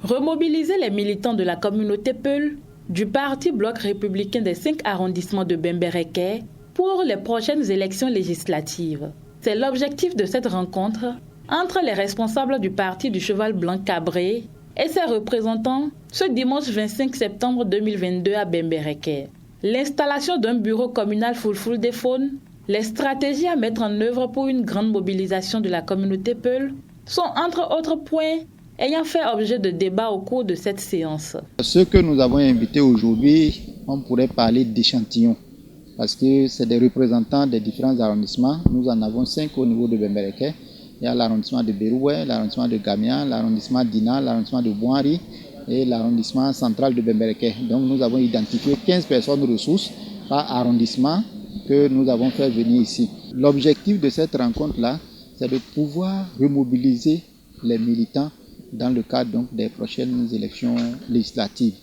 Remobiliser les militants de la communauté Peul du Parti Bloc républicain des 5 arrondissements de Bembereke pour les prochaines élections législatives. C'est l'objectif de cette rencontre entre les responsables du Parti du Cheval Blanc Cabré et ses représentants ce dimanche 25 septembre 2022 à Bembereke. L'installation d'un bureau communal Fulful des Faunes, les stratégies à mettre en œuvre pour une grande mobilisation de la communauté Peul sont entre autres points ayant fait objet de débat au cours de cette séance. Ceux que nous avons invités aujourd'hui, on pourrait parler d'échantillons parce que c'est des représentants des différents arrondissements. Nous en avons 5 au niveau de Bembereke. Il y a l'arrondissement de Beroué, l'arrondissement de Gamia, l'arrondissement d'Ina, l'arrondissement de Bouari et l'arrondissement central de Bembereke. Donc nous avons identifié 15 personnes ressources par arrondissement que nous avons fait venir ici. L'objectif de cette rencontre-là, c'est de pouvoir remobiliser les militants dans le cadre donc, des prochaines élections législatives.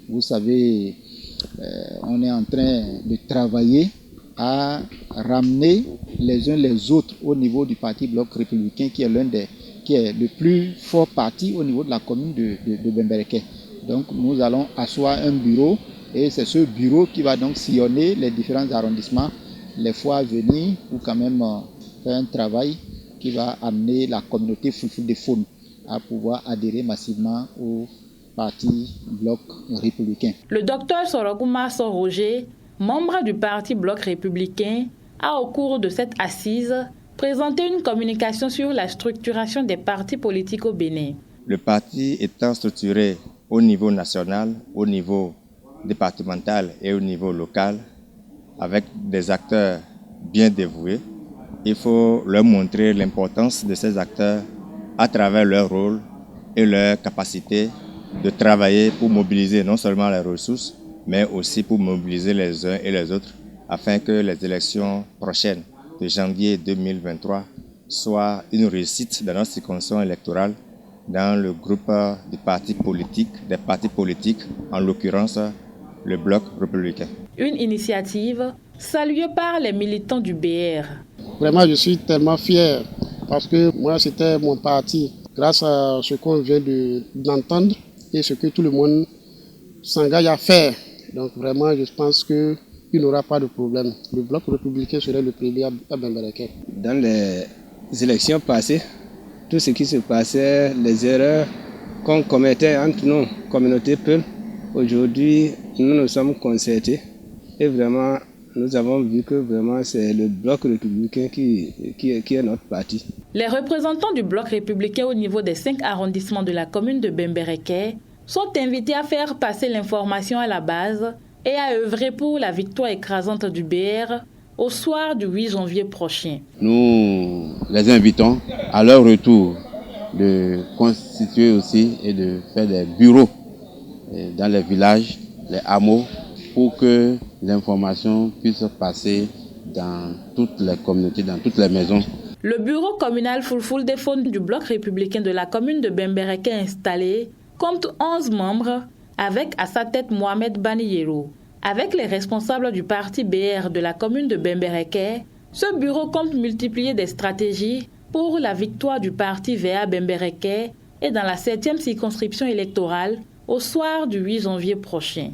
Vous savez, on est en train de travailler à ramener les uns les autres au niveau du Parti Bloc républicain qui est le plus fort parti au niveau de la commune de Bembereke. Donc nous allons asseoir un bureau et c'est ce bureau qui va donc sillonner les différents arrondissements les fois à venir pour quand même faire un travail qui va amener la communauté Fulful des Faunes à pouvoir adhérer massivement au Parti Bloc républicain. Le docteur Soroguma Roger, membre du Parti Bloc républicain, a au cours de cette assise présenté une communication sur la structuration des partis politiques au Bénin. Le parti étant structuré au niveau national, au niveau départemental et au niveau local, avec des acteurs bien dévoués, il faut leur montrer l'importance de ces acteurs à travers leur rôle et leur capacité de travailler pour mobiliser non seulement les ressources, mais aussi pour mobiliser les uns et les autres afin que les élections prochaines de janvier 2023 soient une réussite dans notre circonscription électorale dans le groupe des partis politiques, en l'occurrence le Bloc républicain. Une initiative saluée par les militants du BR. Vraiment, je suis tellement fier parce que moi, c'était mon parti. Grâce à ce qu'on vient d'entendre et ce que tout le monde s'engage à faire. Donc vraiment, je pense qu'il n'y aura pas de problème. Le Bloc républicain serait le premier à Bembereke. Dans les élections passées, tout ce qui se passait, les erreurs qu'on commettait entre nos communautés Peul, aujourd'hui, nous nous sommes concertés et vraiment, nous avons vu que vraiment c'est le Bloc républicain qui est notre parti. Les représentants du Bloc républicain au niveau des 5 arrondissements de la commune de Bembereke sont invités à faire passer l'information à la base et à œuvrer pour la victoire écrasante du BR au soir du 8 janvier prochain. Nous les invitons à leur retour de constituer aussi et de faire des bureaux dans les villages, les hameaux, pour que l'information puisse passer dans toutes les communautés, dans toutes les maisons. Le bureau communal Fulful des Faunes du Bloc républicain de la commune de Bembereke installé compte 11 membres avec à sa tête Mohamed Baniyero. Avec les responsables du parti BR de la commune de Bembereke, ce bureau compte multiplier des stratégies pour la victoire du parti VA Bembereke et dans la 7e circonscription électorale au soir du 8 janvier prochain.